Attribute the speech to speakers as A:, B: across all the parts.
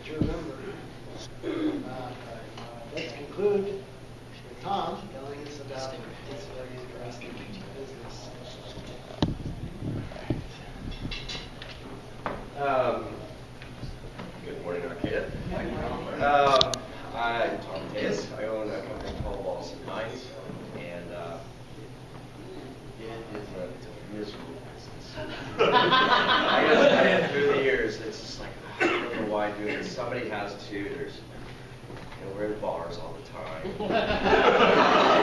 A: that you remember. Let's conclude with Tom telling us about his business.
B: Good morning, Arcata. I'm Tom Tellez. I own a company called Wallace Hinz, and it's a miserable business. I through the years, it's just like, I don't know why I do this. Somebody has to. We're in bars all the time. A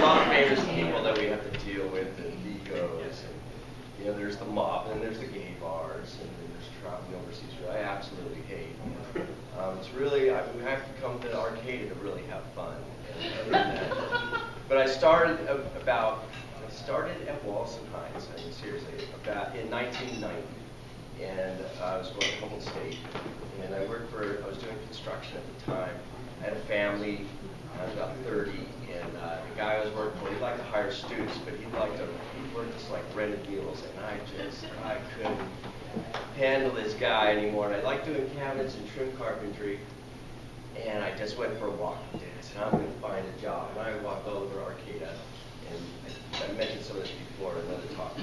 B: lot of famous people that we have to deal with, and egos, and there's the mob, and there's the gay bars, and there's traveling overseas. I absolutely hate. It's really, we have to come to Arcata to really have fun. And other than that, but I started at Wallace Hinz. I mean, seriously, in 1990, and I was going to Humboldt State, and I was doing construction at the time. I had a family. I was about 30, and the guy I was working for, he liked to hire students, but he worked just like rented mules, and I couldn't handle this guy anymore. And I liked doing cabinets and trim carpentry, and I just went for a walk and did it. And I'm going to find a job. And I walked over Arcata, and I mentioned some of this before in another talk.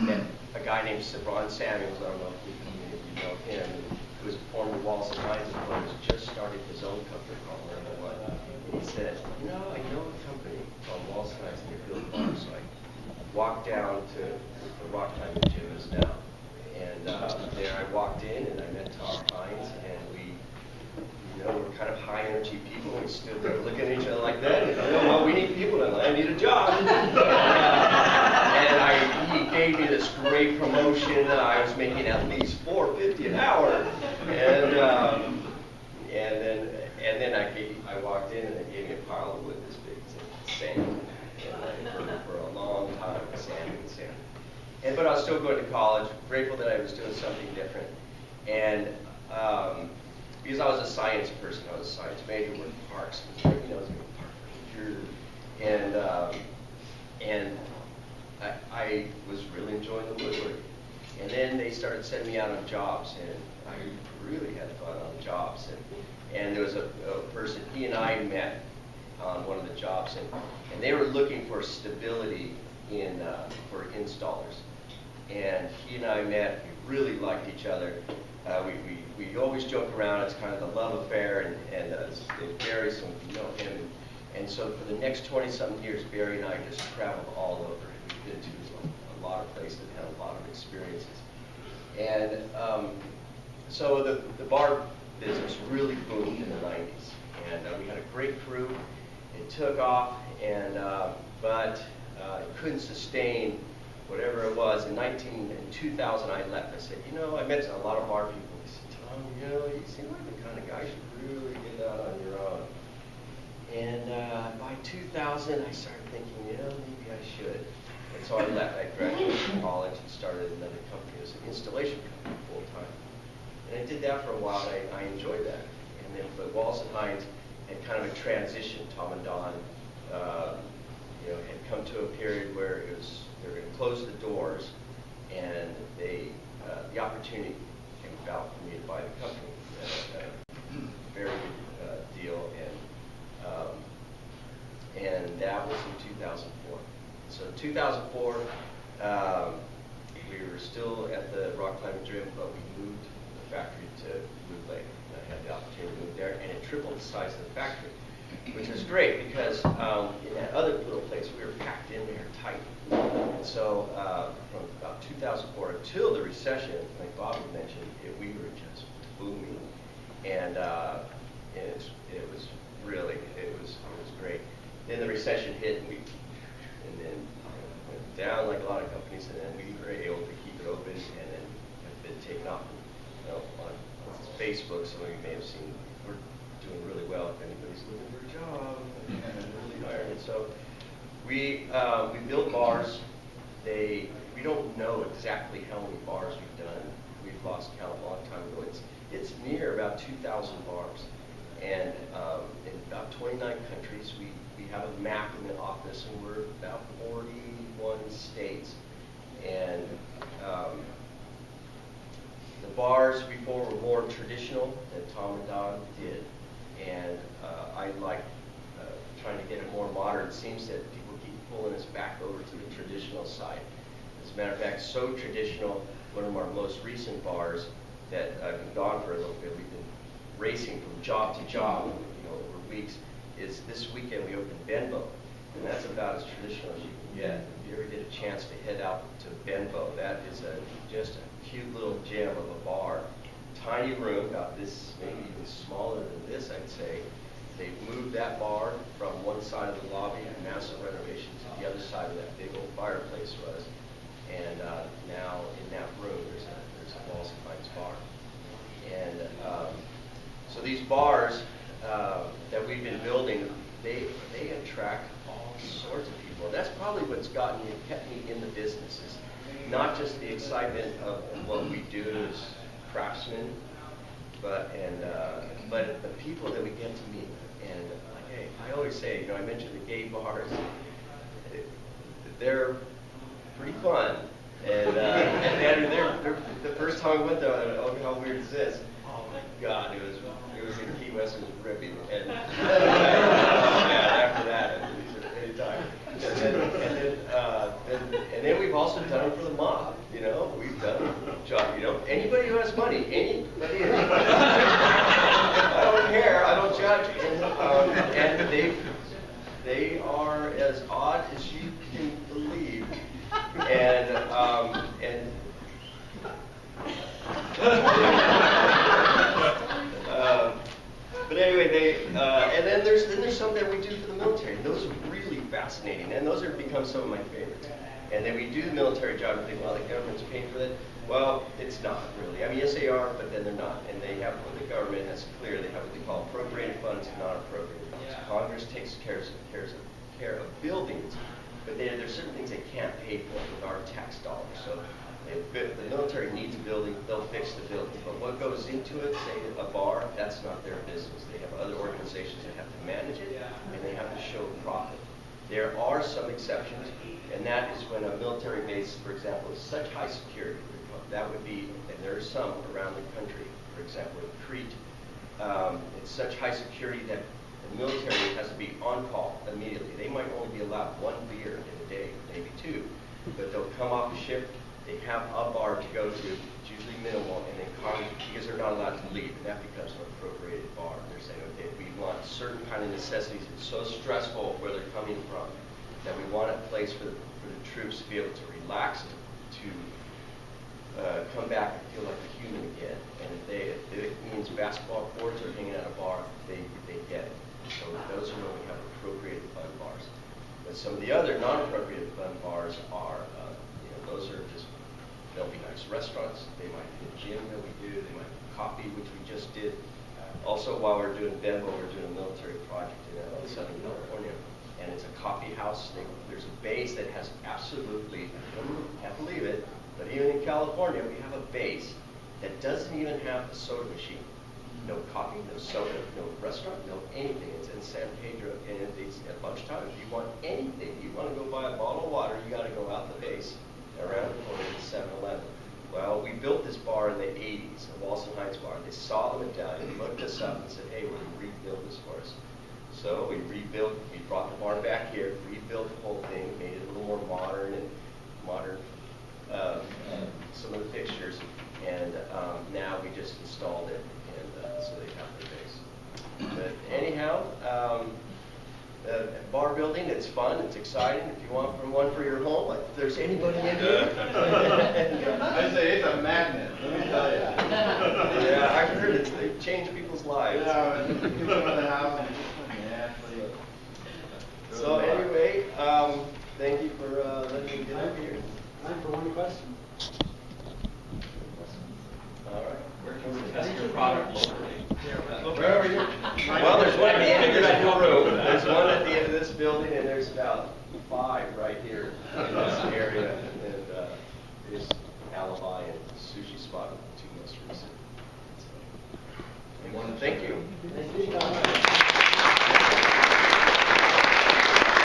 B: Met a guy named Ron Samuels. I don't know if you know him, who was a former Wallace Hinz employee, who just started his own company called Learn One. And he said, I know a company called Wallace Hinz, and they build bars. So I walked down to the rock climbing gym is now. And there I walked in, and I met Tom Hinz, and we're kind of high energy people. We stood there looking at each other like that. And, we need people, and I need a job. And he gave me this great promotion. I was making at least $4.50 an hour. And then I walked in, and they gave me a pile of wood this big, sand. And I worked for a long time, sand. But I was still going to college, grateful that I was doing something different. And because I was a science person, I was a science major with parks. I was a park ranger. And I was really enjoying the woodwork. And then they started sending me out on jobs, and I really had fun on jobs. And there was a person, he and I met on one of the jobs, and they were looking for stability for installers. And he and I met, we really liked each other. We always joke around, it's kind of the love affair, and Barry, some of you know him. And so for the next 20-something years, Barry and I just traveled all over. We've been to a lot of places and had a lot of experiences. And so the bar business really boomed in the 90s. And we had a great crew. It took off, but it couldn't sustain whatever it was. In 2000, I left. I said, I met a lot of bar people. They said, Tom, you seem like the kind of guy you should really get out on your own. And by 2000, I started thinking, maybe I should. And so I left. I graduated from college and started another company. It was an installation company full time. And I did that for a while. I enjoyed that. And then, but Wallace Hinz had kind of a transition. Tom and Don, had come to a period where they were going to close the doors, and the opportunity came about for me to buy the company. Very good deal, and that was in 2004. So in 2004, we were still at the rock climbing gym, but we moved the factory to Blue Lake. And I had the opportunity to move there, and it tripled the size of the factory, which was great because in that other little place we were packed in there tight. And so from about 2004 until the recession, like Bobby mentioned, we were just booming, and it was great. Then the recession hit, and then went down like a lot of companies, and then we were able to keep it open, and then it's been taken off. On Facebook, some of you may have seen we're doing really well. If anybody's looking for a job, really hiring. And so we build bars. We don't know exactly how many bars we've done. We've lost count a long time ago. It's near about 2,000 bars, and in about 29 countries. We have a map in the office, and we're about 41 states. And The bars before were more traditional than Tom and Don did, and I like trying to get it more modern. It seems that people keep pulling us back over to the traditional side. As a matter of fact, so traditional, one of our most recent bars that I've been gone for a little bit, we've been racing from job to job, over weeks, is this weekend we opened Benbow, and that's about as traditional as you can get. If you ever get a chance to head out to Benbow, that is just a cute little gem of a bar. Tiny room, about this, maybe even smaller than this, I'd say. They've moved that bar from one side of the lobby, a massive renovation, to the other side of that big old fireplace was. And now in that room, there's a Wallace Hinz bar. And so these bars that we've been building, they attract all sorts of people. And that's probably what's kept me in the business, is not just the excitement of what we do as craftsmen, but the people that we get to meet. And hey, I always say, I mentioned the gay bars. They're pretty fun. And they're the first time we went there, I thought, oh, how weird is this? Oh my God, it was in Key West, it was ripping. And after that, anytime. And then we've also done it for the mob. We've done a job. Anybody who has money, anybody. I don't care. I don't judge. And they are as odd as you can believe. But anyway, and then there's some that we do for the military. And those are really fascinating, and those have become some of my favorites. And then we do the military job and think, well, the government's paying for that. Well, it's not really. I mean, yes, they are, but then they're not. And they have, the government has clear, they have what they call appropriated funds and non-appropriated funds. Yeah. Congress takes care of buildings, but there's certain things they can't pay for with our tax dollars. So if the military needs a building, they'll fix the building. But what goes into it, say a bar, that's not their business. They have other organizations that have to manage it, and they have to show profit. There are some exceptions, and that is when a military base, for example, is such high security. That would be, and there are some around the country, for example, in Crete, it's such high security that the military has to be on call immediately. They might only be allowed one beer in a day, maybe two, but they'll come off a shift, they have a bar to go to, it's usually minimal, and then because they're not allowed to leave, and that becomes an appropriated bar. They're saying, okay, we want certain kind of necessities. It's so stressful where they're coming from that we want a place for the troops to be able to relax, to come back and feel like a human again. And if it means basketball courts or hanging at a bar, they get it. So those are when we have appropriated fund bars. But some of the other non-appropriated fund bars are, those are just, they'll be nice restaurants. They might be a gym that we do. They might be coffee, which we just did. Also, while we're doing Benbow, we're doing a military project in Southern California. And it's a coffee house. There's a base that has absolutely, can't believe it, but even in California, we have a base that doesn't even have a soda machine. No coffee, no soda, no restaurant, no anything. It's in San Pedro, and it's at lunchtime. If you want anything, you want to go buy a bottle of water, you got to go out the base around the corner to 7-Eleven. Well, we built this bar in the 80s, the Wallace Hinz bar. They saw the medallion, looked us up, and said, hey, we're going to rebuild this for us. So we brought the barn back here, rebuilt the whole thing, made it a little more modern, some of the fixtures, and now we just installed it, and so they have their base. But anyhow, bar building, it's fun, it's exciting. If you want one for your home, if there's anybody in here.
C: I say it's a magnet, let me tell you.
B: Yeah, I heard they've changed people's lives.
C: Yeah, you go to the house and
B: so anyway, thank you for letting me get up here.
A: Time for one question.
B: All right.
D: Where can we test your product locally?
B: Where are you? Well, there's one at the end of this room. There's one at the end of this building, and there's about 5 right here